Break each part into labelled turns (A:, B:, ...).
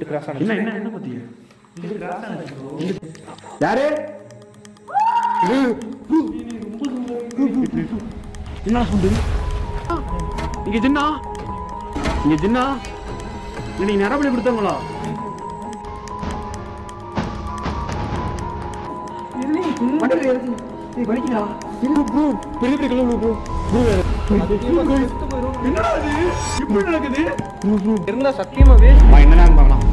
A: இங்கிட்டு கிராஸ் ஆனது.
B: என்ன பத்தி யாரு என்ன சொல்றது? இங்க ஜின்னா நீங்க நரபலி கொடுத்தவங்களா?
A: சத்தியமாவே
B: என்ன பார்க்கலாம்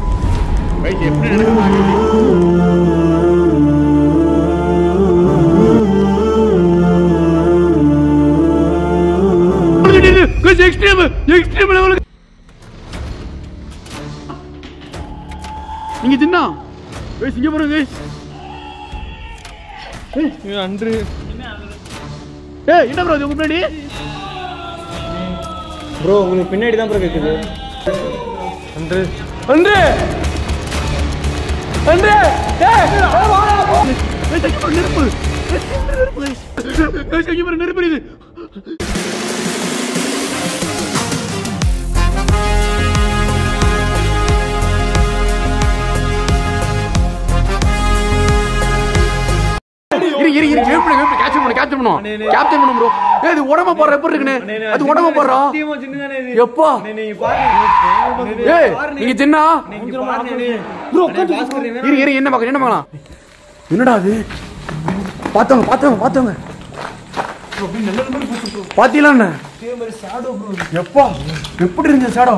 B: எப்படி எக்ஸ்ட்ரீம் லெவலுக்கு நீங்க தின்னா இங்க பாருங்க
A: அன்று
B: என்ன ப்ரோ உங்க முன்னாடி
A: ப்ரோ உங்களுக்கு பின்னாடி தான் ப்ரோ கேக்குது. அன்று
B: நெருப்பு உடம்ப போடுற எப்படி இருக்குன்னு அது உடம்ப போடுறோம் எப்பா நீங்க சின்ன என்ன பார்க்கலாம் என்னடா அது பார்த்தவங்க பாத்தீங்களா எப்பா எப்படி இருந்த ஷேடோ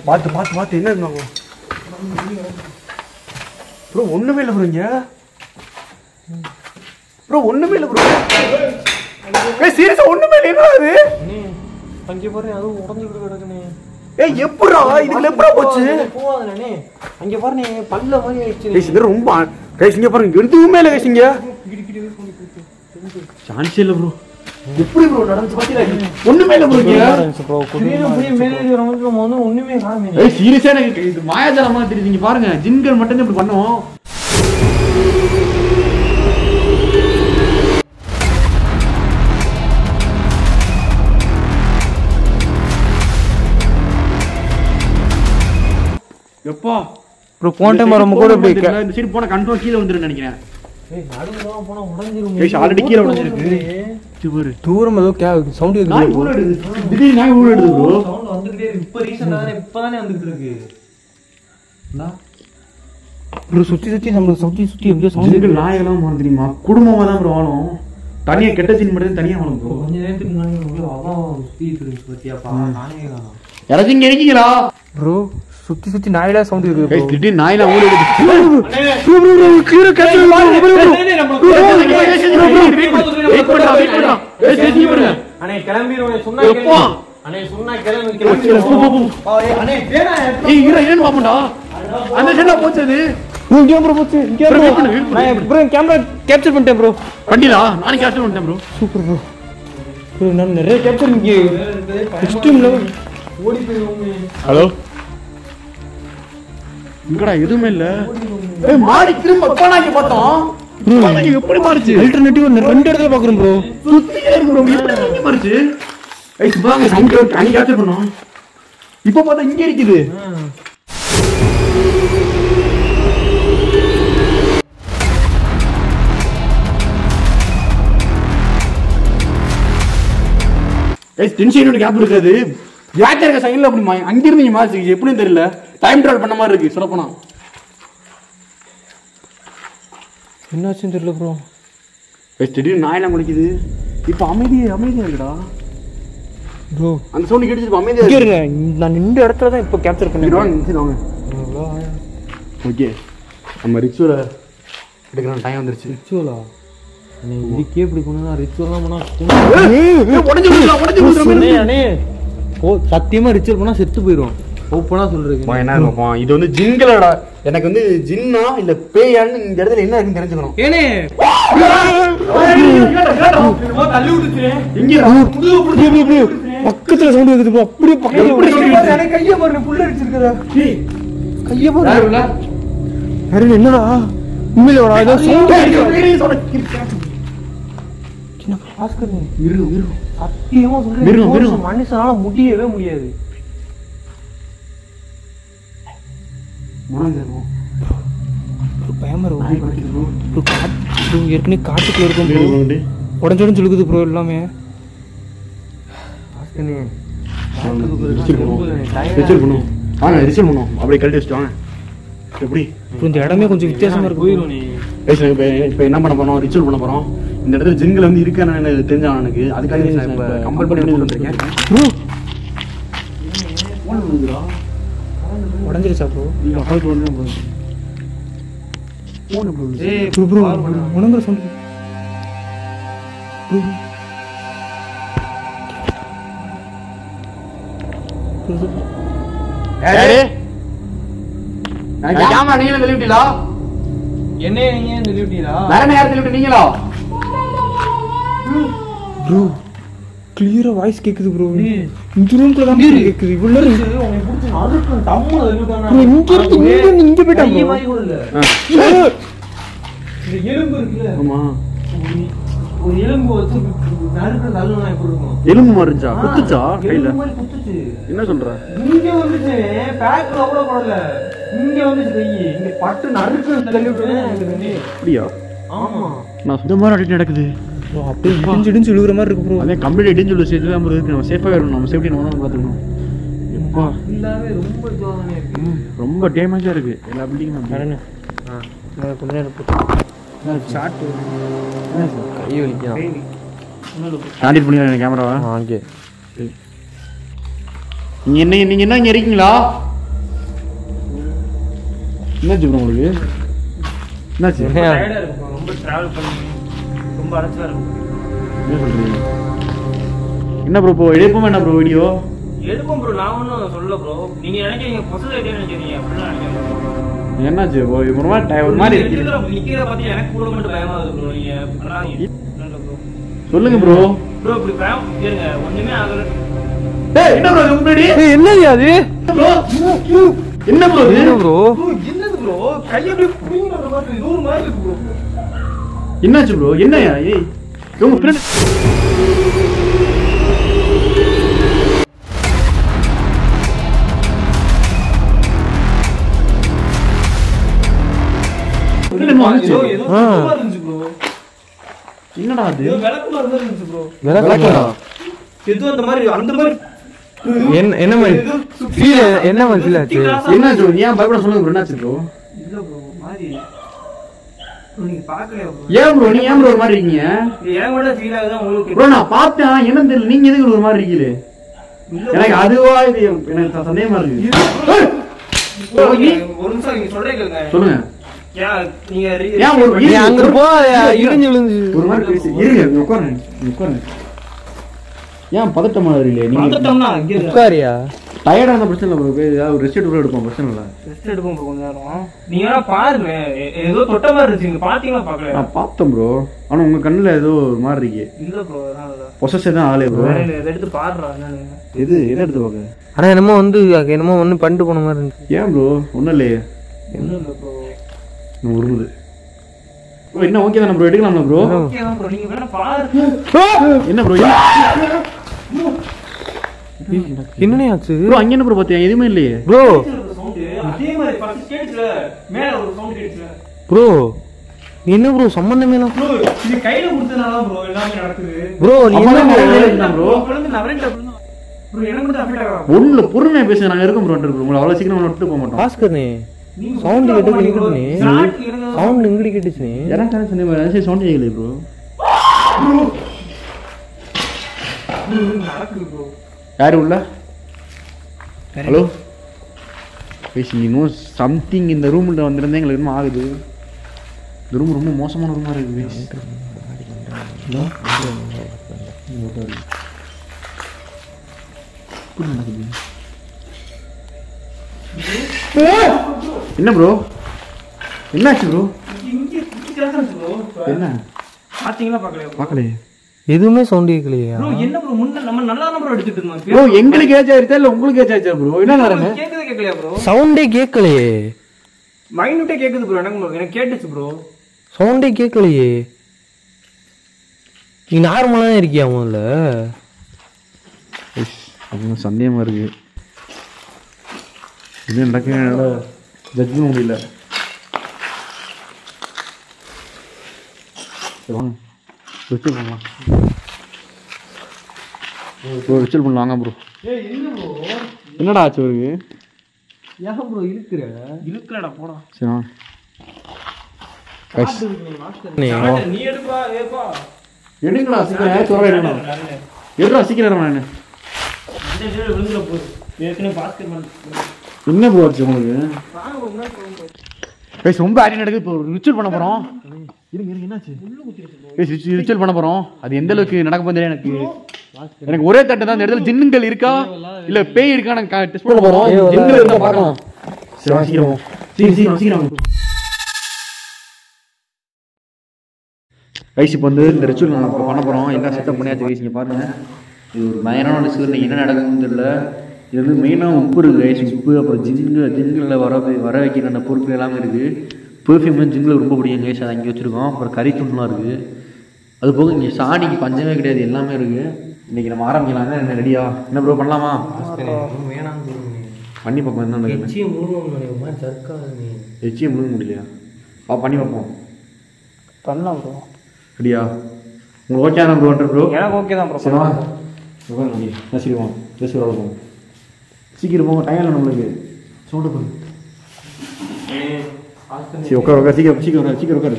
B: பார்த்து என்ன இருந்தாங்க ப்ரோ ஒண்ணுமே இல்லை ப்ரோ ஒண்ணுமே இல்லை ப்ரோ சீரியஸா ஒண்ணுமே இல்லை என்ன அது
A: அங்கே பாரு அதுவும் உடஞ்சு கிடக்குனே.
B: எப்படா இதுல எப்படா போச்சு?
A: போவாதனே அங்கே பாரு பல்ல மாதிரி ஆயிடுச்சு.
B: ரொம்ப இங்க பாருங்க எதுவுமே இல்லை இங்க சான்ஸ் இல்லை ப்ரோ. எப்படி ப்ரோ நடந்து பாத்தீங்களா? ஒண்ணுமே இல்லை ப்ரோ.
A: ஒண்ணுமே காணோமே.
B: சீரியஸா எனக்கு இது மாயாஜாலமா தெரியுது. இங்க பாருங்க ஜின்கள் மட்டும் இப்படி பண்ணுவோம். எப்பா
A: ப்ரோ போன டைம் ரொம்ப கூட போய்
B: இந்த சைடு போன கண்ட்ரோல் கீழ வந்துருன்னு நினைக்கிறேன்.
A: நடுவுல போனா உடைஞ்சிரும்.
B: ஆல்ரெடி கீழ உடைஞ்சிருக்கு. பாரு
A: தூரம் ஏதோ சவுண்ட் கேக்குது.
B: நாய் ஊர் எடுது. திடீர்னு நாய் ஊர் எடுது ப்ரோ.
A: சவுண்ட் வந்துட்டே இருக்கு. இப்ப ரீசன்ட்டா இப்பதானே வந்துட்டு இருக்கு. ப்ரோ சுத்தி எப்படியோ
B: சவுண்ட் நாய் எல்லாம் போறது தெரியுமா? குடும்பமா தான் ப்ரோ வாழும். தனியா கெட்ட சீன் மட்டும் தனியா வாழும் ப்ரோ.
A: கொஞ்ச நேரத்துக்கு முன்னாடி அதான் சுத்திட்டு இருக்கு பத்தியாப்பா. நானே
B: யாராச்சும் இங்க இருக்கீங்களா
A: ப்ரோ? சுத்தி நாயில சவுண்ட் இருக்கு.
B: திடீர்னு நாயெல்லாம் ஊர் எடுது. ஹலோ இங்கடா எதுவுமே இல்ல. மாறி திரும்ப போனாங்க பார்த்தோம். எப்படி மாறிச்சு?
A: ஆல்டர்னேட்டிவ் ரெண்டு இடத்துல பாக்குறோம் ப்ரோ.
B: சுத்தியே இருக்கு ப்ரோ. எப்படி மாறிச்சு? வாங்க சவுண்ட் தனி கேப்சர் பண்ணோம். இப்போ பார்த்தா இங்க இருக்குது. டென்ஷன் கேப் இருக்காது. யார்ட்ட இருக்க சைடுல அப்படி அங்கிருந்து நீங்க மாறிச்சு எப்படின்னு தெரியல. டைம் டிராவல் பண்ண மாதிரி இருக்கு சொல்ல போனா.
A: என்னாச்சுன்னு தெரியல ப்ரோ.
B: திடீர்னு நாயெல்லாம் குளிக்குது. இப்ப அமைதியா இருக்குடா ப்ரோ. அந்த சவுண்ட் கேட்டுச்சு அமைதியா
A: இருங்க. நான் இந்த இடத்துல தான் இப்போ கேப்சர் பண்ணிடுறேன்.
B: ஓகே நம்ம ரிச்சுவலை எடுக்கிற டைம் வந்துருச்சு.
A: ரிச்சுவலா? இதுக்கே இப்படி பண்ணா ரிச்சுவல்லாம் பண்ணா சத்தியமா ரிச்சுவல் பண்ணா செத்து போயிடும். ஓப்பனா சொல்றேன்.
B: என்ன இருக்கும் இது வந்து ஜின்களடா. எனக்கு வந்து ஜின்னா இல்ல பேயான்னு இந்த இடத்துல என்ன இருக்குன்னு தெரிஞ்சுக்கணும்.
A: ஏனே தள்ளி விட்டுச்சு.
B: பக்கத்துல சவுண்ட் கேக்குது. அப்படியே பக்கத்துல
A: கைய பாருங்க புள்ள அடிச்சிருக்கா.
B: கைய பாருங்க.
A: அரே என்னடா உண்மையில ஏதோ சவுண்ட் சின்ன பாஸ்கர்
B: இரு
A: சத்தியமா சொல்றேன் மனுஷனால முடியவே முடியாது. பயமா இருக்கும் ஏற்கனவே காட்டுக்குள்ள இருக்கும் ப்ரோ உடஞ்சோடஞ்சு இழுக்குது ப்ரோ எல்லாமே
B: அப்படியே கழட்டி வச்சுட்டு வாங்க எப்படி
A: இந்த இடமே கொஞ்சம் வித்தியாசமா இருக்கு
B: இப்போ என்ன பண்ண போறோம் ரிச்சுவல் பண்ண போறோம் இந்த இடத்துல ஜிங்கில் வந்து இருக்கான்னு தெரிஞ்சான் எனக்கு அதுக்காக கம்பல் பண்ணி வந்திருக்கேன்
A: உடஞ்சிருச்சா ப்ரோ உணங்குற சொல்லு
B: நீங்களும் வெளியிட்டீங்களா
A: என்ன நீங்க வெளியிட்டீங்களா
B: வேற நேரம் வெளியிட்டு நீங்களா
A: ப்ரோ கிளியரா வாய்ஸ் கேக்குது ப்ரோ இந்த ரூம்க்குள்ள தான் கேக்குது இவ்வளவு இங்க போயிட்டா எலும்பு இருக்குல்ல
B: ஆமா
A: ஒரு எலும்பு வச்சு நறுக்கு தள்ளுனா எப்படி இருக்கும்
B: எலும்பு மாறிச்சா குத்துச்சா கையில
A: குத்துச்சு
B: என்ன சொல்ற
A: இங்க வந்துச்சு பேக்ல அவ்வளவு போடல இங்க வந்துச்சு கை இங்க பட்டு நறுக்கு தள்ளி விட்டுனே
B: அப்படியா
A: ஆமா
B: நான் இந்த மாதிரி அடிட்டு நடக்குது
A: ப்ரோ அப்படியே இடிஞ்சு இழுகுற மாதிரி இருக்கு ப்ரோ
B: அதே கம்ப்ளீட் இடிஞ்சு உள்ள சேர்த்து தான் இருக்கு நம்ம சேஃபா இருக்கணும் நம்ம சேஃப்டி நம்ம தான் பாத்துக்கணும் எப்பா
A: ஃபுல்லாவே ரொம்ப ஜோதனையா இருக்கு
B: ரொம்ப டேமேஜா இருக்கு எல்லா பில்டிங்கும்
A: கடனே கொஞ்ச நேரம் ஷாட் கை வலிக்கும்
B: ஸ்டாண்டிட் பண்ணிடுறேன் கேமராவை
A: ஓகே
B: நீங்க என்ன இங்க இருக்கீங்களா என்னாச்சு ப்ரோ உங்களுக்கு என்னாச்சு
A: டயர்டா இருக்கு ரொம்ப டிராவல் பண்ணி ரொம்ப அலைச்சலா இருக்கு
B: என்ன சொல்றீங்க என்ன ப்ரோ இப்போ எடுப்போம் என்ன ப்ரோ வீடியோ
A: எடுப்போம் ப்ரோ நான் ஒன்றும் சொல்லல ப்ரோ நீங்க நினைக்கிறீங்க பொசல் நினைக்கிறீங்க அப்படிலாம் நினைக்கிறீங்க
B: என்னாச்சு ஒரு மாதிரி இருக்கு
A: நிக்கிறத பத்தி எனக்கு கூட மட்டும் பயமா இருக்கு ப்ரோ நீங்க
B: சொல்லுங்க ப்ரோ
A: ப்ரோ இப்படி பயம் இருங்க ஒண்ணுமே ஆகல
B: டேய் என்ன ப்ரோ முன்னாடி
A: என்னது அது
B: என்ன ப்ரோ
A: என்ன ப்ரோ என்னது ப்ரோ கை அப்படியே புடிங்கற மாதிரி நூறு மாதிரி இருக்கு ப்ரோ
B: என்னாச்சு ப்ரோ என்னயா ஏய் உங்க ஃப்ரெண்ட் என்னடா அது
A: என்ன மாதிரி என்ன மாதிரி
B: என்ன சொல்லுங்க ஏன் பயப்பட சொல்லுங்க ப்ரோ என்னாச்சு ப்ரோ ஏன் ப்ரோ நீ ஏன் ப்ரோ ஒரு மாதிரி இருக்கீங்க ப்ரோ நான் பார்த்தேன் என்ன தெரியல நீங்க எதுக்கு ஒரு மாதிரி இருக்கீங்க எனக்கு அதுவா இது எனக்கு சந்தேகமா இருக்கு
A: ஒரு நிமிஷம் நீங்க சொல்றீங்க
B: சொல்லுங்க
A: அங்க போ இடிஞ்சு விழுந்து
B: ஒரு மாதிரி பேசி இருங்க உட்காருங்க ஏன் பதட்டமா இருக்கீங்க நீங்க
A: உட்காரியா
B: டயர்டா இருந்த பிரச்சனை இல்ல ப்ரோ ஏதாவது ரெஸ்ட் எடுப்போம் பிரச்சனை இல்ல
A: ரெஸ்ட் எடுப்போம் ப்ரோ கொஞ்ச நேரம் நீங்க வேணா பாருங்க ஏதோ தொட்ட மாதிரி இருந்துச்சு பாத்தீங்களா பாக்கல
B: நான் பார்த்தேன் ப்ரோ ஆனா உங்க கண்ணுல ஏதோ ஒரு மாதிரி இருக்கு
A: இல்ல ப்ரோ அதனால
B: பொசஸ் தான் ஆளே ப்ரோ
A: இத எடுத்து பாருடா என்னன்னு
B: எது என்ன எடுத்து பாக்க
A: ஆனா என்னமோ வந்து என்னமோ ஒண்ணு பண்ணிட்டு போன மாதிரி இருந்துச்சு
B: ஏன் ப்ரோ ஒண்ணும் இல்லையே
A: என்ன இல்ல ப்ரோ
B: உருமுது ப்ரோ என்ன ஓகே தானே ப்ரோ எடுக்கலாம்ல ப்ரோ
A: ஓகே தான் ப்ரோ நீங்க வேணா பாருங்க
B: என்ன ப்ரோ
A: என்னனே ஆச்சு
B: ப்ரோ அங்க என்ன ப்ரோ பாத்தியா எதுமே இல்லையே
A: ப்ரோ
C: அதே மாதிரி ஃபர்ஸ்ட் கேட்கல மேல ஒரு சவுண்ட் கேட்கல
A: ப்ரோ என்ன ப்ரோ சம்பந்தமே இல்ல
C: ப்ரோ இது கையில கொடுத்தனால ப்ரோ எல்லாமே நடக்குது
A: ப்ரோ நீ என்ன
B: ப்ரோ
C: வந்து நவரேட்ட ப்ரோ எனக்கு மட்டும் அஃபெக்ட் ஆகும்
B: ஒண்ணுல பொறுமையா பேசுங்க நாங்க இருக்கோம் ப்ரோ உங்களை அவ்வளவு சீக்கிரம் விட்டு போக மாட்டோம்
A: பாஸ்கர்னே சவுண்ட் கேட்டுச்சு சவுண்ட் எங்கடி கேட்டுச்சு
B: எனக்கு சொன்ன மாதிரி சவுண்ட் கேட்கல ப்ரோ
C: நடக்குது ப்ரோ
B: யாரு உள்ள ஹலோ பேசி நோ சம்திங் இந்த ரூம்ல வந்திருந்தா எங்களுக்கு என்ன ஆகுது இந்த ரூம் ரொம்ப மோசமான ரூமா இருக்குது என்ன ப்ரோ என்னாச்சு ப்ரோ என்ன
C: பாத்தீங்களா
B: பார்க்கலையே
A: எதுவுமே சவுண்ட் கேட்கலையா
C: ப்ரோ என்ன ப்ரோ முன்ன நம்ம நல்லா தான் ப்ரோ எடுத்துட்டு இருந்தோம்
B: ப்ரோ எங்களுக்கு ஏஜ் ஆயிருச்சா இல்ல உங்களுக்கு ஏஜ் ஆயிருச்சா ப்ரோ என்ன நடக்குது
C: கேக்குதே கேக்கலையா ப்ரோ
A: சவுண்டே கேட்கலையே
C: மைனூட்டே கேக்குது ப்ரோ எனக்கு கேட்டுச்சு ப்ரோ
A: சவுண்டே கேட்கலையே நீ நார்மலா தான் இருக்கியா முதல்ல
B: அது சந்தேகமா இருக்கு இது நடக்க ஜட்ஜும் முடியல. வாங்க ரிச்சுவல் பண்ணலாம். ப்ரோ ரிச்சுவல் பண்ணலாங்க ப்ரோ. என்னடா ஆச்சு அவருக்கு?
A: ஏன் ப்ரோ இழுக்கிறடா போடா.
B: சரி
C: நீ எடுப்பா ஏப்பா
B: எடுங்களா சீக்கிரம். சொல்ல எடுக்கணும். எடுறா சீக்கிரம். நான்
C: விழுந்துட போகுது. ஏற்கனவே பாஸ்கெட் பால்
B: என்ன ப்ரோ ஆச்சு உங்களுக்கு? பேச ரொம்ப ஆடி நடக்குது. இப்போ ரிச்சுவல் பண்ண போகிறோம். இருங்க என்னாச்சு? ரிச்சுவல் பண்ண போகிறோம். அது எந்த அளவுக்கு நடக்க போகுது எனக்கு ஒரே தட்டு தான். இந்த இடத்துல ஜின்னுங்கள் இருக்கா இல்லை பேய் இருக்கா நாங்கள் டெஸ்ட் பண்ண போகிறோம். ஜின்னுகள் இருந்தால் பார்க்கலாம். சரி சீக்கிரம் சீக்கிரம் சீக்கிரம். கைஸ் இப்போ வந்து இந்த ரிச்சுவல் நம்ம பண்ண போகிறோம். எல்லாம் செட்டப் பண்ணியாச்சு கைஸ். இங்கே பாருங்கள், இது ஒரு பயங்கரமான ரிச்சுவல். என்ன நடக்குதுன்னு தெரியல. இது வந்து மெயினாக உப்பு இருக்குது கைஸ். உப்பு அப்புறம் ஜின்களில் வர வைக்கிற அந்த பொருட்கள் எல்லாமே இருக்குது. பெர்ஃப்யூம் ஜின்னில் ரொம்ப பிடிக்கும் கைஸ். அதை அங்கே வச்சுருக்கோம். அப்புறம் கறி துண்டுலாம் இருக்குது. அது போக இங்கே சாணிக்கு பஞ்சமே கிடையாது, எல்லாமே இருக்குது. இன்றைக்கி நம்ம ஆரம்பிக்கலாங்க. என்ன ரெடியா? என்ன ப்ரோ பண்ணலாமா? பண்ணி பார்ப்போம். என்ன எச்சியை முழுங்க முடியலையா? பண்ணி பார்ப்போம்.
A: பண்ணலாம் ப்ரோ.
B: ரெடியா? உங்களுக்கு ஓகே தான் ப்ரோ? ப்ரோ
A: எனக்கு ஓகே தான் ப்ரோ.
B: சரிவா சரிவோம். பேசி வளர்ப்போம். சீக்கிரம் போங்க, டைம் இல்லை நம்மளுக்கு. சவுண்டு பண்ணு. சரி உட்கார் உட்கார். சீக்கிரம் சீக்கிரம் சீக்கிரம் உட்காரு.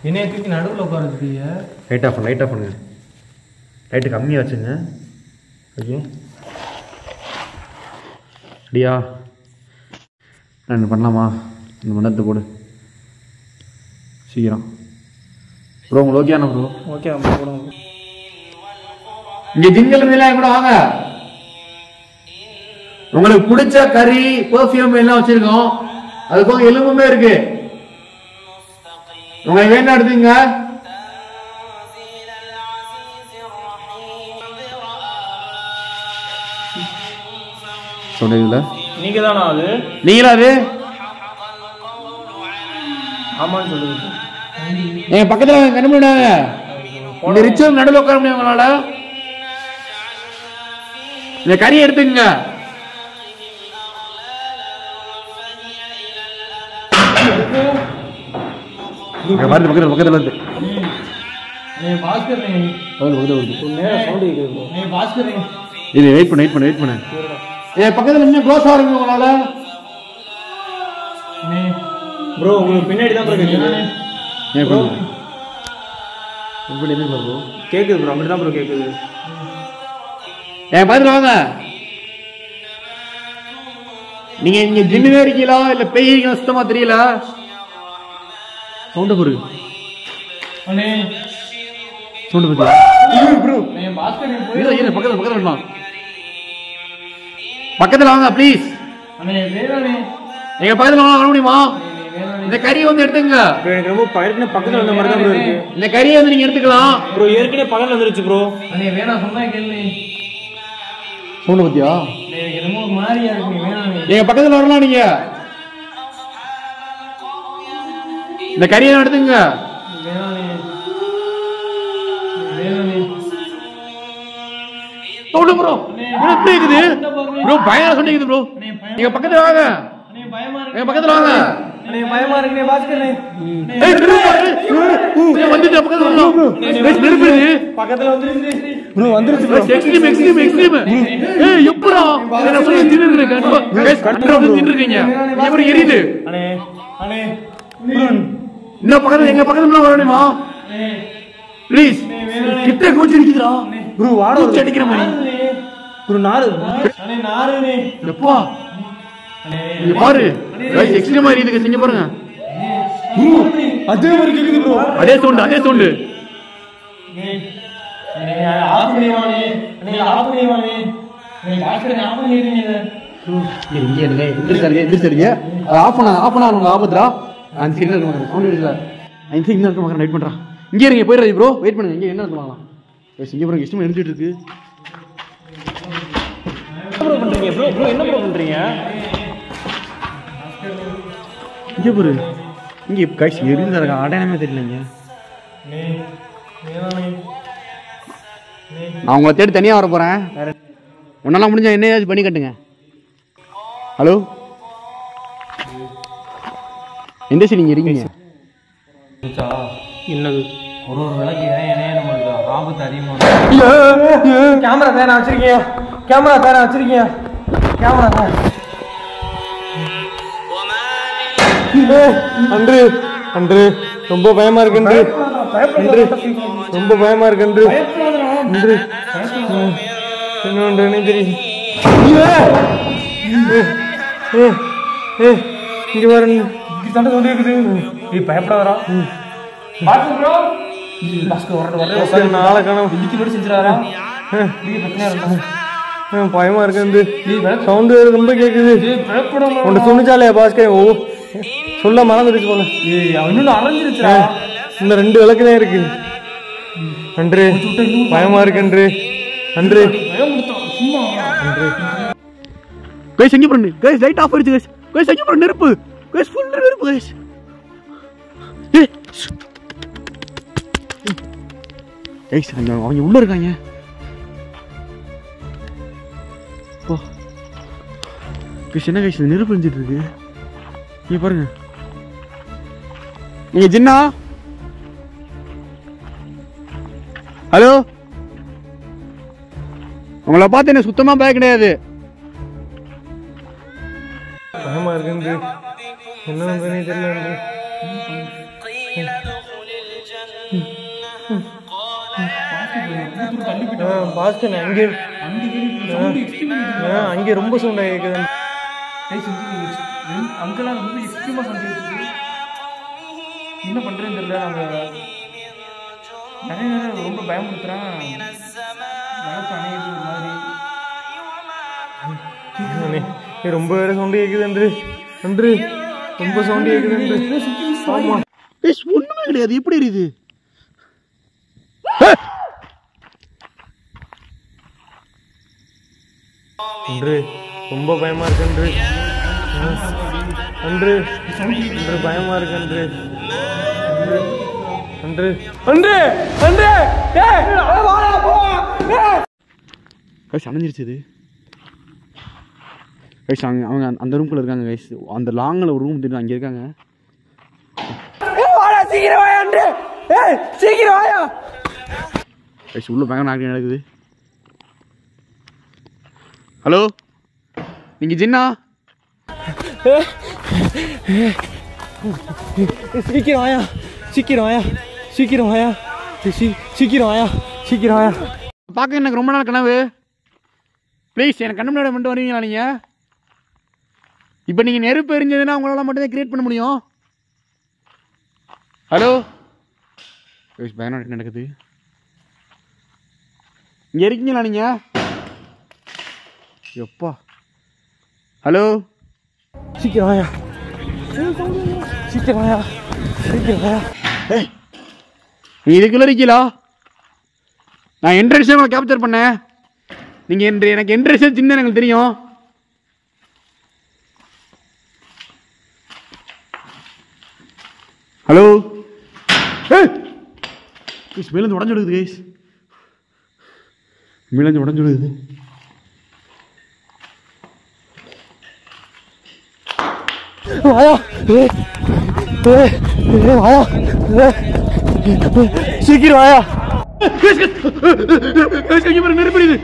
A: என்னைய தூக்கி நடுவில் உட்காருங்க.
B: லைட் ஆஃப் பண்ணு. லைட் ஆஃப் பண்ணுங்க. லைட்டு கம்மியாக வச்சுங்க. ஓகே ரெடியா? நான் பண்ணலாமா? இந்த மண்டத்தை போடு சீக்கிரம். ப்ரோ உங்களுக்கு ஓகே ஆனா ப்ரோ?
A: ஓகே ப்ரோ போடுங்க.
B: இங்கே ஜிங்கல் இருந்தெல்லாம் கூட வாங்க. உங்களுக்கு பிடிச்ச கறி பெர்ஃப்யூம் எல்லாம் வச்சிருக்கோம். அதுக்கும் எலும்புமே இருக்கு. உங்களுக்கு வேணா எடுத்துங்க. சொன்னீங்களா
C: நீங்க தானா அது?
B: நீங்களா அது?
C: ஆமான்னு சொல்லுங்க.
B: எங்க பக்கத்துல கண்ணு முடியாங்க. இந்த ரிச்சுவல் நடுவில் உட்கார முடியும் உங்களால? இந்த கறியை எடுத்துங்க. பக்கத்துல பக்கத்துல இருந்து இது வெயிட் பண்ணு வெயிட் பண்ணு வெயிட் பண்ணு. பக்கத்துல இன்னும் க்ளோஸ் ஆகுங்க உங்களால.
C: ப்ரோ உங்களுக்கு பின்னாடி தான் ப்ரோ கேக்குது.
B: ப்ரோ
C: கேக்குது ப்ரோ, அப்படி தான் ப்ரோ கேக்குது.
B: பக்கத்துல வாங்க. நீங்க இங்க ஜின்னுவே இருக்கீங்களா இல்ல பேய் இருக்கீங்களா சுத்தமா தெரியல. சவுண்ட் பொறுங்க. சவுண்ட் பத்தியா ப்ரோ? பக்கத்துல பக்கத்துல வாங்க. பக்கத்துல வாங்க ப்ளீஸ். எங்க பக்கத்துல வாங்க. வர முடியுமா? இந்த கறியை வந்து எடுத்துங்க.
C: எனக்கு ரொம்ப பக்கத்துல வந்த மாதிரி தான் ப்ரோ இருக்கு.
B: இந்த கறியை வந்து நீங்க எடுத்துக்கலாம்
C: ப்ரோ. ஏற்கனவே பக்கத்துல வந்துருச்சு ப்ரோ.
A: வேணாம் சொன்னா கேளு.
B: சவுண்ட் பத்தியா?
A: என்னமோ மாதிரியா இருக்கு. நீ வேணாம்.
B: எங்க பக்கத்துல வரலாம். நீங்க இந்த கறியை எடுத்துங்க. ப்ரோ எப்படி இருக்குது ப்ரோ? பயங்கர சொன்னீங்க ப்ரோ. எங்க பக்கத்துல வாங்க. எங்க பக்கத்துல வாங்க.
C: பயமா இருக்கு. பாத்துக்கிறேன்.
B: வந்துட்டு பக்கத்துல வரலாம்.
C: பக்கத்துல வந்துருச்சு
B: ப்ரோ. வந்துருச்சு ப்ரோ. Extreme extreme extreme. எப்படா என்ன சொல்ல தின்னு இருக்கீங்க? கண்ட்ரோல் தின்னு இருக்கீங்க. எப்படி எரியுது?
C: அண்ணே அண்ணே
B: இந்த பக்கத்துல எங்க பக்கத்துல வரணுமா ப்ளீஸ்? கிட்ட கூச்சி அடிக்குதுடா
C: ப்ரோ. வாட
B: கூச்சி அடிக்கிற மாதிரி
C: ப்ரோ. நாரு அண்ணே நாருனே
B: எப்பா நீ பாரு. गाइस எக்ஸ்ட்ரீமா இருக்குது. செஞ்சு பாருங்க.
C: அதே மாதிரி கேக்குது ப்ரோ.
B: அதே சவுண்ட் அதே சவுண்ட்.
C: ஆஃப் பண்ணிவானே. அண்ணே ஆஃப் பண்ணிவானே. நீங்க பாஸ்கர் ஆஃப் பண்ணிட்டீங்க.
B: இங்க இருங்க. எந்திரிச்சீங்க. ஆஃப் பண்ணா உங்க ஆபத்துடா. அந்த சைடுல இருக்க சவுண்ட் இல்ல. அந்த சைடுல இருக்க மக்கள் வெயிட் பண்றா. இங்க இருங்க. போயிடுறீங்க ப்ரோ. வெயிட் பண்ணுங்க. இங்க என்ன இருக்கு வாங்கலாம். गाइस இங்க பாருங்க. எஸ்டிமேட் எடுத்துட்டு இருக்கு.
C: ப்ரோ பண்றீங்க ப்ரோ? ப்ரோ என்ன ப்ரோ பண்றீங்க?
B: இங்க பாரு. இங்க गाइस எரிஞ்சு இருக்க அடையாளமே தெரியலங்க. நான் உங்களை தேடி தனியா வர போறேன். ஒன்னால முடிஞ்சா என்னையாச்சும் பண்ணி கட்டுங்க. ஹலோ எந்த சரி நீங்கள் இருக்கீங்க?
A: என்னது
C: ஒரு விலைக்கு ஏன் நம்மளுக்கு ஆபத்து அதிகமாக. கேமரா தானே வச்சிருக்கீங்க, கேமரா தானே வச்சிருக்கீங்க, கேமரா தான்.
A: அன்று அன்று ரொம்ப பயமா இருக்கு அன்று, ரொம்ப பயமா இருக்கு அன்று. அன்று என்ன தெரியும் இங்க வர
C: சண்டை கொண்டு இருக்குது. நீ பயப்படாதரா.
A: நாளை காணும்
C: செஞ்சிடாரா.
A: பயமா இருக்கு வந்து சவுண்டு ரொம்ப கேக்குது. உன்னை சொன்னிச்சாலே பாஸ்கர் ஓ சொல்ல மறந்துடுச்சு போல.
C: இன்னும் அரைஞ்சிருச்சா.
A: இந்த 2 விளக்குதான் இருக்கு. அன்று பயமா இருக்கு அன்று. அன்று
B: கைஸ் எங்கே பண்ணு கைஸ் லைட் ஆஃப் ஆயிடுச்சு கைஸ். கைஸ் எங்கே பண்ணு நெருப்பு கைஸ் ஃபுல் நெருப்பு கைஸ். கைஸ் அவங்க உள்ள இருக்காங்க. கைஸ் என்ன கைஸ் நெருப்பு எரிஞ்சிட்டு இருக்கு. நீங்க பாருங்க. நீங்க ஜின்னா ஹலோ உங்களை பார்த்து என்ன சுத்தமா பய கிடையாது.
A: பயமா இருக்கு என்ன பண்றேனே தெரியல. பாஸ்கர் அங்கே ரொம்ப சவுண்டா கேக்குது.
C: அங்கெல்லாம் வந்து எக்ஸ்ட்ரீமா சண்டை இருக்குது. என்ன பண்றேன்னு தெரியல. நாங்க நிறைய நேரம் ரொம்ப பயமுறுத்துறான். வழக்கு அணையுது மாதிரி.
A: ரொம்ப வேற சவுண்டு கேக்குது அன்று. அன்று ரொம்ப சவுண்டு கேக்குது அன்று. ஆமா
B: ஒண்ணுமே கிடையாது. எப்படி இருக்குது
A: அன்று ரொம்ப பயமா இருக்கு அன்று. அன்று அன்று பயமா இருக்கு அன்று. அன்று அன்று அன்று
B: கைஸ் அணைஞ்சிருச்சு இது. கைஸ் அவங்க அந்த ரூம்குள்ள இருக்காங்க கைஸ். அந்த லாங்கில் ஒரு ரூம் தெரியும் அங்கே இருக்காங்க. கைஸ் உள்ள பயங்கர நாட்டி நடக்குது. ஹலோ நீங்க ஜின்னா
A: சீக்கிரம் ஆயா சீக்கிரம் ஆயா சீக்கிரம் ஆயா சீக்கிரம் ஆயா சீக்கிரம் ஆயா.
B: பார்க்க எனக்கு ரொம்ப நாள் கனவு. ப்ளீஸ் எனக்கு கண்ணு முன்னாடி மட்டும் வருவீங்களா நீங்கள்? இப்போ நீங்கள் நெருப்பு எரிஞ்சதுன்னா உங்களால் மட்டும்தான் கிரியேட் பண்ண முடியும். ஹலோ பயனாட்டு நடக்குது. இங்கே இருக்கீங்களா நீங்கள்? எப்பா ஹலோ
A: சீக்கிரம் ஆயா சீக்கிரம் ஆயா சீக்கிரம் ஆயா.
B: நீங்கள் இதுக்குள்ளே இருக்கீங்களா? நான் என்ட்ரன்ஸே உங்களை கேப்சர் பண்ணேன். நீங்கள் எனக்கு என்ட்ரன்ஸே சின்ன எனக்கு தெரியும். ஹலோ கைஸ் மேலேருந்து உடஞ்சு விடுது கைஸ். மேலேருந்து உடஞ்சு விடுது.
A: ஆயா ஆயா சீக்கிரம் ஆயா.
B: நெருப்பிடுது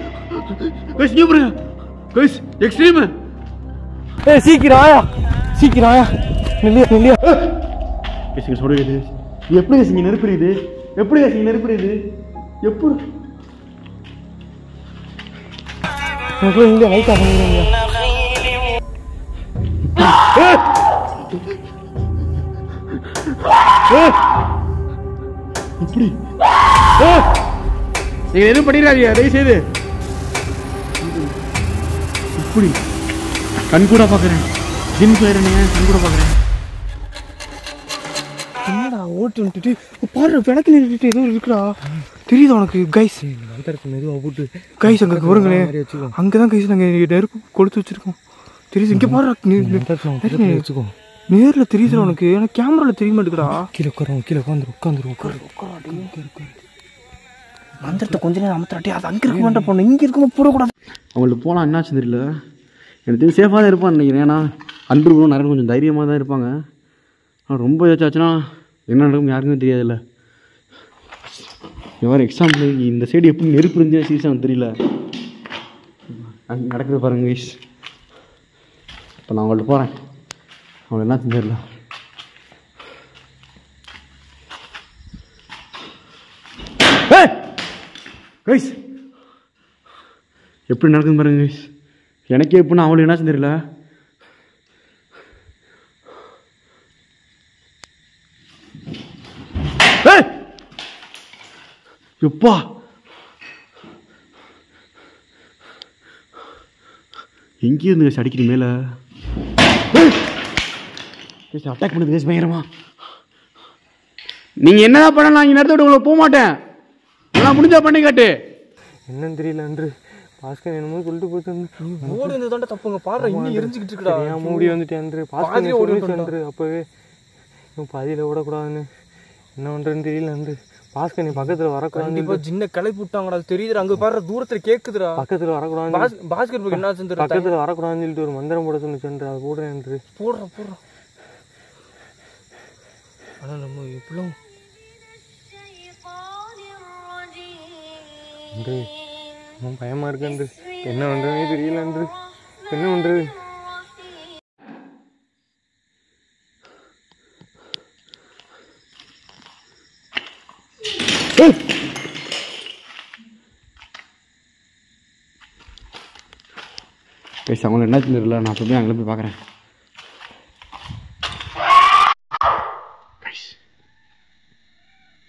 B: எக்ஸ்ட்ரீம்.
A: சீக்கிரம் ஆயா சீக்கிரம் ஆயா. நில்லியா நில்லியா.
B: சொல்லுது எப்படி இங்கே நெருப்பிடுது? எப்படி இங்கே நெருப்பிடுது? எப்படி
A: இல்லையா லைட் ஆஃப் பண்ணிடுங்க.
B: இப்படி நீங்க எதுவும் பண்ணிடாதீங்க தயவு செய்து. இப்படி கண் கூட பாக்குறேன். ஜிம் போயிருந்தீங்க கண் கூட பாக்குறேன்.
A: என்னடா ஓட்டு வந்துட்டு பாரு விளக்கு நிறுத்திட்டு ஏதோ இருக்குடா தெரியுது உனக்கு. கைஸ் மெதுவாக போட்டு கைஸ் அங்கே வருங்களே அங்கதான் கைஸ் நாங்கள் நெருப்பு கொளுத்து வச்சிருக்கோம். தெரியுது இங்கே பாரு வச்சுக்கோ. நேரில் தெரியுது உனக்கு. எனக்கு கேமராவில் தெரிய மாட்டேங்குடா. கீழே உட்காந்து உட்காந்துரு மந்திரத்தை கொஞ்ச நேரம் அமுத்தாட்டி அது அங்கே இருக்க வேண்டாம் போகணும், இங்கே இருக்கும்போது போடக்கூடாது.
B: அவங்களுக்கு போகலாம் என்னாச்சு தெரியல. எனக்கு தெரிஞ்சு சேஃபாக தான் இருப்பான்னு நினைக்கிறேன். ஏன்னா அன்று நிறைய கொஞ்சம் தைரியமாக தான் இருப்பாங்க. ஆனால் ரொம்ப ஏதாச்சுன்னா என்ன நடக்கும் யாருக்குமே தெரியாதுல்ல. எவ்வாறு எக்ஸாம்பிள் இந்த சைடு எப்படி நெருப்பு இருந்துச்சு சீசன் தெரியல. அங்கே நடக்குது பாருங்க கைஸ். இப்போ நான் அவங்கள்ட்ட போகிறேன். அவங்களுக்கு என்ன தெரியல. கைஸ் எப்படி நடக்குது பாருங்க கைஸ். எனக்கே எப்படின்னா அவங்களுக்கு என்னாச்சும் தெரியல. எப்பா எங்கேயும் இருந்து அடிக்கிற மேல அட்டாக் பண்ணுது கேஸ் பயங்கரமா. நீங்க என்னதான் பண்ண, நான் இங்க நேரத்தை விட்டு உங்களை போக மாட்டேன். நான் முடிஞ்சா பண்ணி காட்டு.
C: என்னன்னு தெரியல அன்று பாஸ்கர் என்னமோ சொல்லிட்டு போயிட்டு
A: மூடி இருந்ததாண்ட தப்புங்க. பாடுற இன்னும் எரிஞ்சுக்கிட்டு இருக்குடா.
C: ஏன் மூடி வந்துட்டேன் அன்று பாஸ்கர் ஓடி அப்பவே பாதியில் ஓடக்கூடாதுன்னு என்ன பண்ணுறதுன்னு தெரியல அன்று. பாஸ்கர் நீ பக்கத்தில் வரக்கூடாது.
A: இப்போ சின்ன கிளப்பி விட்டாங்கடா, தெரியுதுடா. அங்கே பாரு தூரத்தில் கேட்குதுடா.
C: பக்கத்தில் வரக்கூடாது.
A: பாஸ்கர் என்ன செஞ்சு
C: பக்கத்தில் வரக்கூடாதுன்னு சொல்லிட்டு ஒரு மந்திரம் போட சொன்னிச்சு. அது போடுறேன் என்று
A: போடுறோம். ஆனால் நம்ம எவ்வளோ
C: பயமா இருக்கு அன்று. என்ன பண்றதுனே தெரியல அன்று. என்ன பண்றது?
B: அவங்களுக்கு என்ன தெரியல. நான் போய் அங்கே போய் பார்க்குறேன்.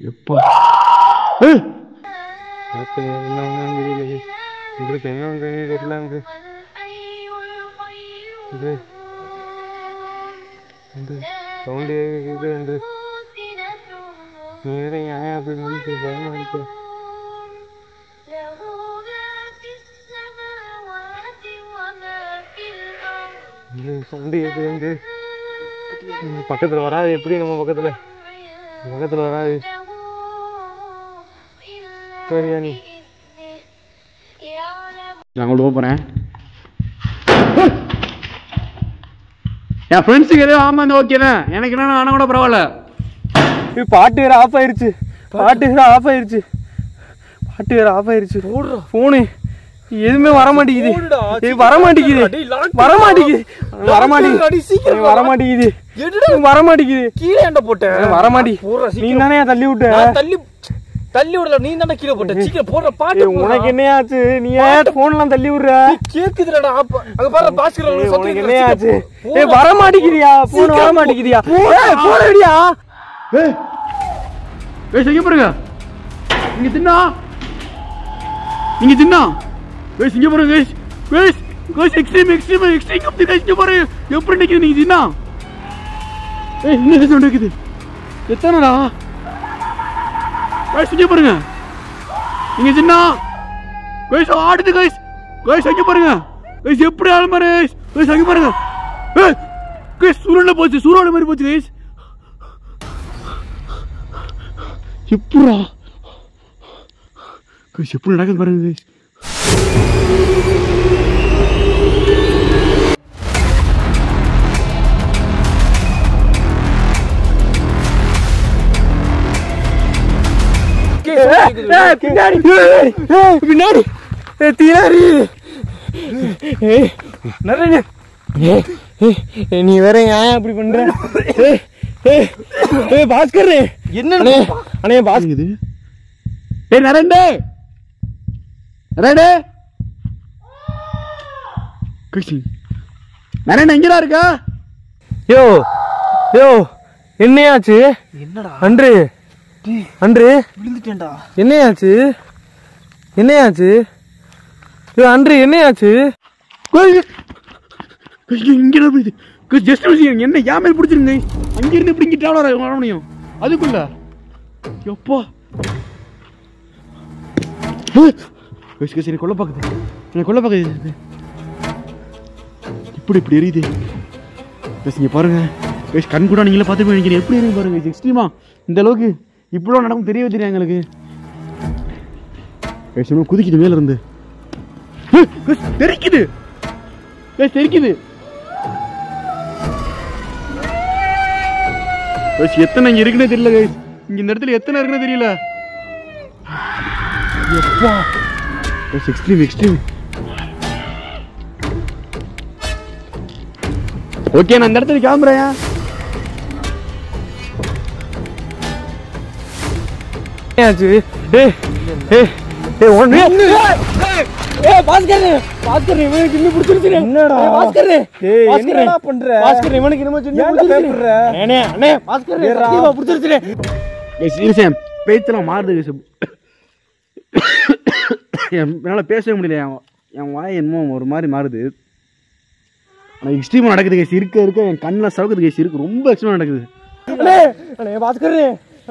B: எப்பா
C: என்ன தெரியல. உங்களுக்கு என்ன பண்றதுனே தெரியல அன்று. சவுண்டே இது அன்று. வேற ஏன் அப்படின்னு பயமா இருக்கு. சவுண்டு ஏற்று பக்கத்தில் வராது. எப்படி நம்ம பக்கத்தில் வராது. சரியா நீ
B: நான் கொண்டு போகிறேன். என் ஃப்ரெண்ட்ஸுக்கு எதுவும் ஆமாம் இந்த ஓகே தான். எனக்கு என்ன ஆனால் கூட பரவாயில்ல.
C: பாட்டு வேறு ஆஃப் ஆயிடுச்சு. ஃபோனு எதுவுமே வரமாட்டேங்குது.
A: கீழே போட்டேன்.
C: நீ தானே தள்ளி விட்ட.
A: தள்ளி விடல, நீ தானே கீழே போட்ட. சீக்கிரம் போடுற பாட்டு.
C: உனக்கு என்ன ஆச்சு? நீ ஏன் போன்லாம் தள்ளி விடுற?
A: கேக்குதுடா. அங்க பாரு பாஸ்கர்
C: உனக்கு என்ன ஆச்சு? வர மாட்டேங்கிறியா? போன் வர மாட்டேங்கிறியா? போன் ரெடியா?
B: எங்க பாருங்க. நீங்க தின்னா இங்க பாருங்க எக்ஸ்ட்ரீம் கம்பி இங்க பாருங்க எப்படி நிக்குது. நீங்க தின்னா என்ன சவுண்ட் இருக்குது? எத்தனைடா இங்க பாருங்க. நீங்க சின்ன ஆடுது அங்க பாருங்க. எப்படி ஆள் மாதிரி அங்க பாருங்க. சூரியன்ல போச்சு, சூறாவளி மாதிரி போச்சு கைஸ். எப்படா எப்படி நடக்குது பாருங்க கைஸ்.
C: பின்னாடி நீ வேற ஏன் அப்படி பண்ற? பாஸ்கர்
A: என்ன
C: அண்ணே பாஸ்கர்
B: எங்கடா இருக்கா?
C: யோ என்னையாச்சு?
A: என்னடா
C: அன்று
A: விழுந்துட்டேன்டா.
C: என்னையாச்சு? அன்று என்னையாச்சு?
B: என்ன யாமல் பிடிச்சிருங்க. அங்கிருந்து இப்படி இங்க டிராவலர் வர முடியும் அதுக்குள்ள. எப்பா கொல்ல பாக்குது. இப்படி எரியுது. இங்க பாருங்க கண் கூட நீங்களே பார்த்து நினைக்கிறீங்க. எப்படி இருக்கு பாருங்க. எக்ஸ்ட்ரீமா இந்த அளவுக்கு இப்படிலாம் நடக்கும் தெரியவே தெரியும் எங்களுக்கு. குதிக்குது மேல இருந்து தெரிக்குது தெரிக்குது. எத்தனை இங்க இருக்குன்னே தெரியல கைஸ். இங்க இந்த இடத்துல எத்தனை இருக்குன்னு தெரியல. Extreme extreme. ஓகே நான் இந்த இடத்துல கிளம்புறேன்.
C: ஆச்சு பாஸ்கர் இவனுக்கு இன்னும் பிடிச்சிருச்சு. என்னடா பாஸ்கர் என்னடா பண்ற? பாஸ்கர் இவனுக்கு இன்னும் பிடிச்சிருச்சு. அண்ணே அண்ணே பாஸ்கர் சத்தியமா பிடிச்சிருச்சு.
B: சீரியஸா பேச்செல்லாம் மாறுது. என்னால் பேசவே முடியல. என் வாய் என்னமோ ஒரு மாதிரி மாறுது. ஆனால் எக்ஸ்ட்ரீமாக நடக்குது கேஸ். இருக்க இருக்க என் கண்ணில் சவுக்குது கேஸ். இருக்கு ரொம்ப எக்ஸ்ட்ரீமாக நடக்குது.
C: அண்ணே அண்ணே பாஸ்கர்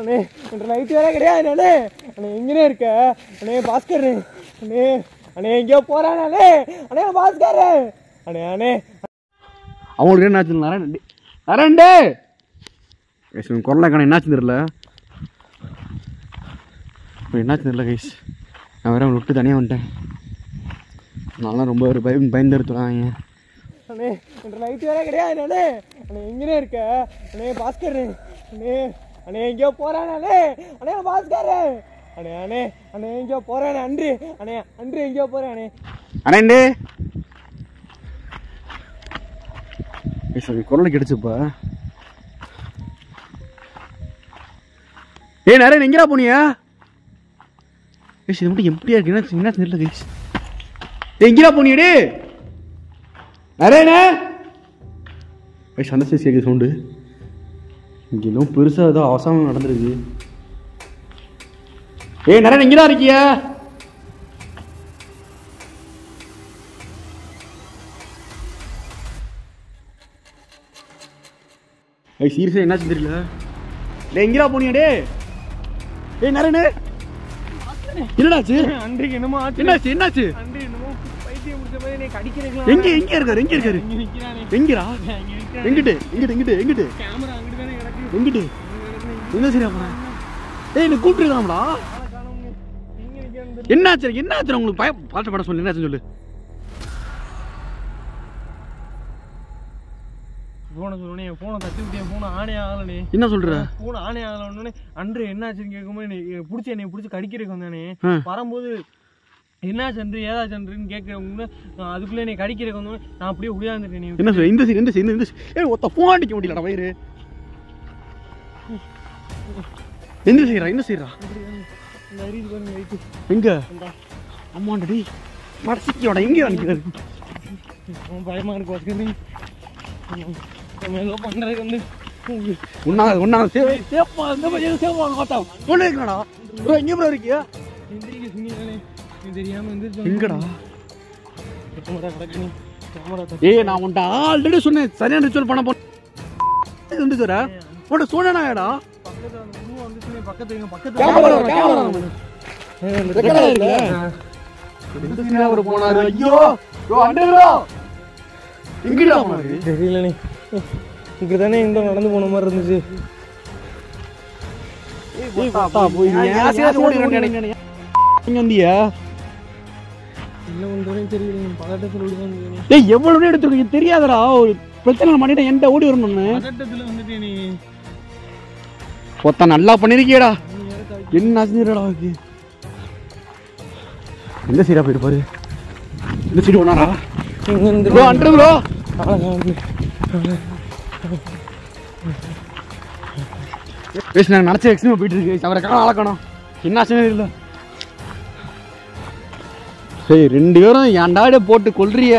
C: அண்ணே என்ற லைட் வேற கிடையாது. அண்ணே அண்ணே எங்கனே இருக்க? அண்ணே பாஸ்கர் அண்ணே அண்ணே எங்கேயோ போறானே. அண்ணே அண்ணே பாஸ்கர் அண்ணே அண்ணே
B: அவங்களுக்கு என்ன ஆச்சு? நரண்டே குரலை காண என்னாச்சு தெரியல. இப்போ என்னாச்சு தெரியல கைஸ். நான் வேற விட்டு தனியாக வந்துட்டேன். நான்லாம் ரொம்ப ஒரு பயந்து எடுத்துவாங்க.
C: அண்ணே என்ற லைட் வேற கிடையாது. அண்ணே அண்ணே எங்கனே இருக்க? அண்ணே பாஸ்கர் அண்ணே அண்ணே எங்கேயோ போறானே. அண்ணே அண்ணே பாஸ்கர் அண்ணே அண்ணே அண்ணே எங்கேயோ போறானே. அன்று அண்ணே அன்று எங்கேயோ போறானே.
B: அண்ணே குரலை கிடைச்சுப்பா. நிறைய எங்கடா போனியா? இது மட்டும் எப்படியா இருக்கு? என்ன தெரியல கைஸ். எங்கடா போனியடே? நிறையண்ணே சந்தோஷம் கேட்குது சவுண்டு. இங்கே இன்னும் பெருசாக ஏதோ அவசரம் நடந்துருக்கு. நிறைய எங்கடா இருக்கியா? சீரியஸா என்னாச்சு தெரியல. எங்கடா போனியாடே? நிறைய என்னடாச்சு?
C: அன்றைக்கு என்னமோ ஆச்சு.
B: என்னாச்சு என்னாச்சு?
C: அன்றைக்கு என்னமோ பைத்தியம் முடிச்ச மாதிரி என்னை கடிக்கிறீங்களா?
B: எங்க எங்க இருக்காரு? எங்க இருக்காரு? எங்கடா? எங்கிட்டு எங்கிட்டு எங்கிட்டு எங்கிட்டு?
C: கேமரா அங்கிட்டு தானே கிடக்கு.
B: எங்கிட்டு? என்ன சரியா போன? நீ கூப்பிட்டுருக்காமடா. என்னாச்சு என்னாச்சு? உங்களுக்கு பாட்டு பாட சொல்லு. என்னாச்சு சொல்லு.
C: போன சொல்லுனே போனை தட்டி விட்டேன். போன ஆனே ஆகலனே.
B: என்ன சொல்ற?
C: போன ஆனே ஆகலன்னு அன்று என்னாச்சுன்னு கேட்கும்போது என்னை பிடிச்சி கடிக்கிறதுக்கு வந்தானே. வரும்போது என்னாச்சு அன்று ஏதாச்சு அன்றுன்னு கேட்கறவங்க அதுக்குள்ளே என்னை கடிக்கிறதுக்கு வந்தோடனே நான் அப்படியே உடையாந்துட்டேன்.
B: என்ன சொல்ற? இந்த சைடு இந்த சைடு இந்த சைடு ஒத்த போன் அடிக்க முடியலடா வயிறு. எந்த சைடா? என்ன சைடா? எங்க? அம்மாண்டடி மடசிக்கோட எங்கே நிற்கிறாரு?
C: பயமா இருக்கு. பண்றதுக்கு வந்து
B: உன்னாது உன்னாது சேப்பா இந்த மாதிரி சேப்பா பார்த்தா சொல்லிருக்கடா. ப்ரோ எங்க ப்ரோ இருக்கியா?
C: தெரியாம
B: எங்கடா? நான் உன்ட்ட ஆல்ரெடி சொன்னேன் சரியான ரிச்சுவல் பண்ண போன வந்து சார் உன்ட்ட சொன்னேனாடா. போனாரு. ஐயோ
C: தெரியலனே. இங்கதானே இந்த நடந்து போன மாதிரி இருந்துச்சு.
B: எவ்வளவு எடுத்து தெரியாதடா. ஒரு பிரச்சனை பண்ணிட்டு என்கிட்ட ஓடி வரணும்னு ஒத்த நல்லா பண்ணிருக்கியடா. என்ன செஞ்சிடா? எந்த சைடா போயிட்டு பாரு. இந்த சைடு ஒன்னாரா? அன்று ப்ரோ நினைச்ச எக்ஸ்ட்ரீமா போயிட்டு இருக்கு. அவரை காண ஆளக்கணும். என்ன ஆச்சுன்னு இல்லை. சரி ரெண்டு பேரும் ஏன்டா போட்டு கொல்றிய?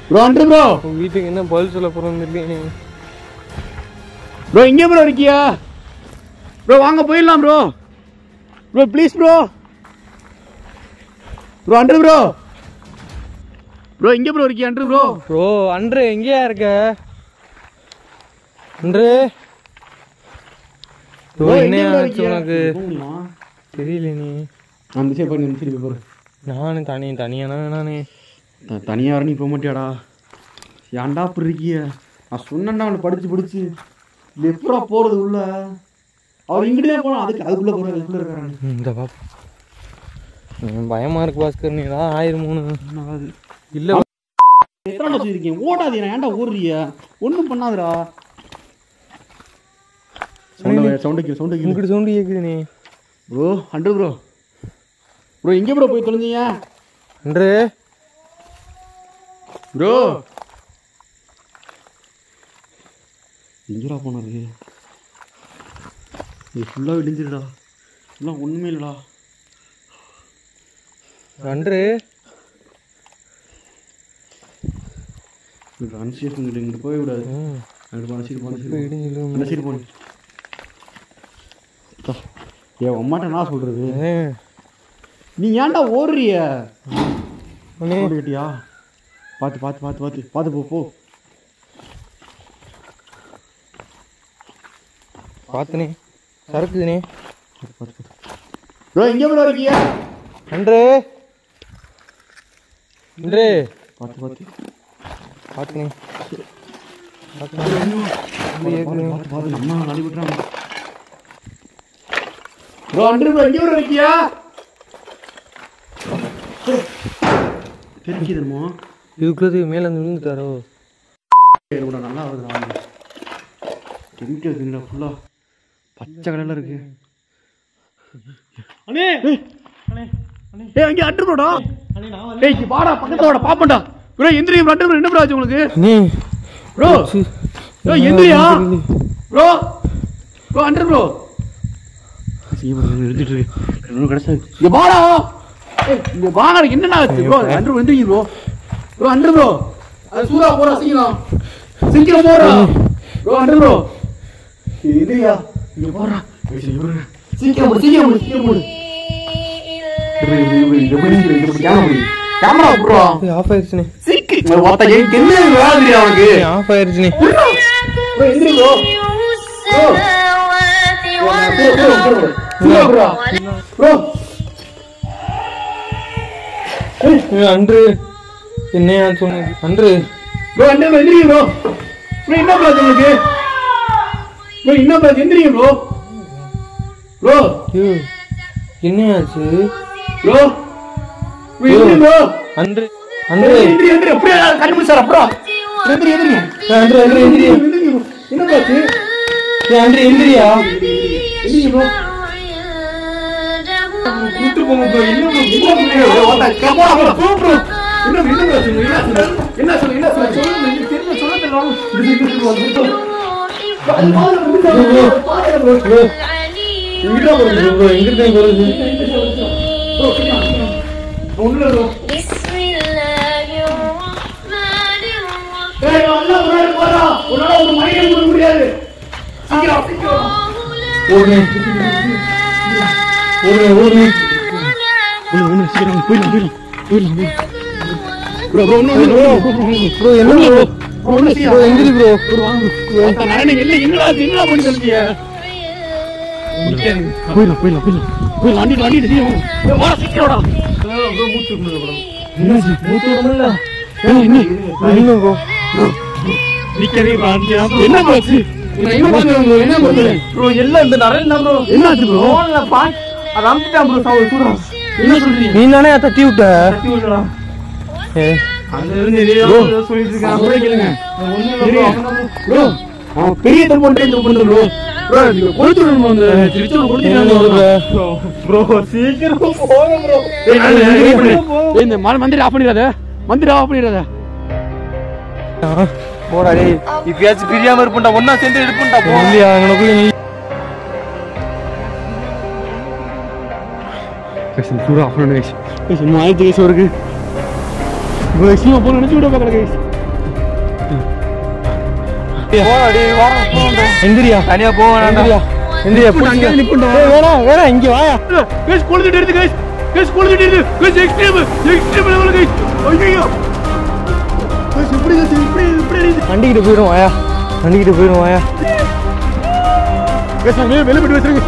B: ப்ரோ
C: வீட்டுக்கு என்ன பதில் சொல்ல போறோம்னு தெரியல.
B: ப்ரோ எங்கே ப்ரோ இருக்கியா? ப்ரோ வாங்க போயிடலாம் bro. Bro please bro. Bro அன்று ப்ரோ. ப்ரோ எங்கே ப்ரோ இருக்கியா? அன்று ப்ரோ.
C: ப்ரோ அன்று எங்கேயா இருக்க? அன்று என்ன ஆச்சு உனக்கு? தெரியல. நீ
B: அந்த சைடு போய் நிமிஷம் போகிற.
C: நானும் தனியானா வேணானே.
B: தனியாக வர நீ போக மாட்டியாடா? ஏன்டா அப்படி இருக்கிய? நான் சொன்னேன்டா அவனை படிச்சு இது எப்படா போகிறது உள்ள? அவர் இங்கிட்டே போனோம் அதுக்குள்ளே போகிறாரு.
A: இந்த பாப்பா பயமாக இருக்கு பாஸ்கர். நீ தான் 1003 இல்லை
B: எத்தனை சொல்லியிருக்கேன் ஓடாதீங்க. ஏன்டா ஓடுறியா? ஒன்றும் பண்ணாதுடா. சவுண்டு
A: இங்கிட்டு சவுண்டு கேட்குது. நீ
B: ப்ரோ 100 ப்ரோ எங்கே ப்ரோ போய் தொலைஞ்சீங்க?
A: அன்று
B: ப்ரோ எங்கடா போனாரு? இது ஃபுல்லாக இடிஞ்சிருடா. எல்லாம் ஒன்றுமே இல்லைடா.
A: அன்று
B: அன்சேஃப்னு இங்கிட்டு போக விடாது. அங்கிட்டு போன சீடு போன ஏன் அம்மாட்ட நான் சொல்கிறது? நீ ஏன்டா ஓடுறிய? கேட்டியா? பார்த்து போ
A: பார்த்துனே சரக்குதுனே.
B: ப்ரோ எங்கே ப்ரோ இருக்கியா?
A: அன்று அன்று
B: பார்த்துனே நம்ம நடி விட்டுறாங்க. ப்ரோ அன்று ப்ரோ எங்கே ப்ரோ இருக்கியா? தெரிஞ்சுதுமோ
A: இதுக்குறது மேலே வந்து விழுந்துட்டாரோ?
B: நல்லா வருதுடா. தெரிஞ்சு ஃபுல்லாக பச்சை கலரில் இருக்கு.
C: அண்ணே
B: ஏய் அங்கே அன்று ப்ரோடா. ஏய் வாடா பக்கத்துல வாடா பாப்பண்டா. ப்ரோ எந்திரி ப்ரோ. அன்று ப்ரோ என்ன ப்ரோ ஆச்சு உங்களுக்கு?
A: நீ
B: ப்ரோ ப்ரோ எந்திரியா ப்ரோ அன்று ப்ரோ எழுதிட்டு இருக்கு கடைசி. இங்க வாடா. இங்க வாங்க. என்னடா ஆச்சு ப்ரோ? அன்று எந்திரிங்க ப்ரோ அன்று ப்ரோ அது சூடா போறா. சீக்கிரம் போறா ப்ரோ. அன்று ப்ரோ எந்திரியா. இங்க போறா. சீக்கிரம் போடு. கேமரா ப்ரோ
A: ஆஃப் ஆயிருச்சுனே.
B: சீக்கிரம் வாடா. என்ன வேலை அவனுக்கு?
A: ஆஃப் ஆயிருச்சுனே.
B: ப்ரோ எந்திரி ப்ரோ.
A: அன்று என்னையா சொன்னது? அன்று
B: ப்ரோ எந்திரிங்க ப்ரோ. ப்ரோ என்ன ப்ரோ உங்களுக்கு? ப்ரோ என்ன ப்ரோ எந்திரிங்க ப்ரோ. ப்ரோ
A: என்னையாச்சு?
B: ப்ரோ எந்திரி ப்ரோ.
A: அன்று அன்று
B: எந்திரி அப்படியே கண்டுபிடிச்சாரா ப்ரோ? எந்திரி
A: அன்று எந்திரி.
B: என்ன ப்ரோ?
A: அன்று எந்திரியா?
B: எந்திரி ப்ரோ. கூட்டு போங்க ப்ரோ. என்ன ப்ரோ வாடா கபா ப்ரோ ப்ரோ. என்ன சொல்லுங்க
A: நீ தானே தட்டி விட்ட?
B: பெரிய மந்திரி ஆஃப் பண்ணிடாத
A: போடா டேய். இப்பயாச்சும் பிரியாம இருப்பா. ஒன்னா சேர்ந்து எடுப்பா. போலியா அங்கனக்குள்ள
B: சூடா ஆஃப் பண்ணு கைஸ். சும்மா ஆயிடுச்சு கைஸ் இருக்கு. சும்மா போன நினைச்சு விட பார்க்கல கைஸ்.
A: போடா டேய் வா. எந்திரியா தனியா போ வேணாம்டா. எந்திரியா புடிங்க நிப்படா. வேணா இங்க வாயா.
B: கைஸ் கொளுத்திட்டு இருக்கு guys. Guys extreme level guys. ஐயோ கைஸ் இப்படி
A: வண்டிக்கிட்ட போயிடும் வாயா. கைஸ் வெளிய போய் பேசுறீங்க.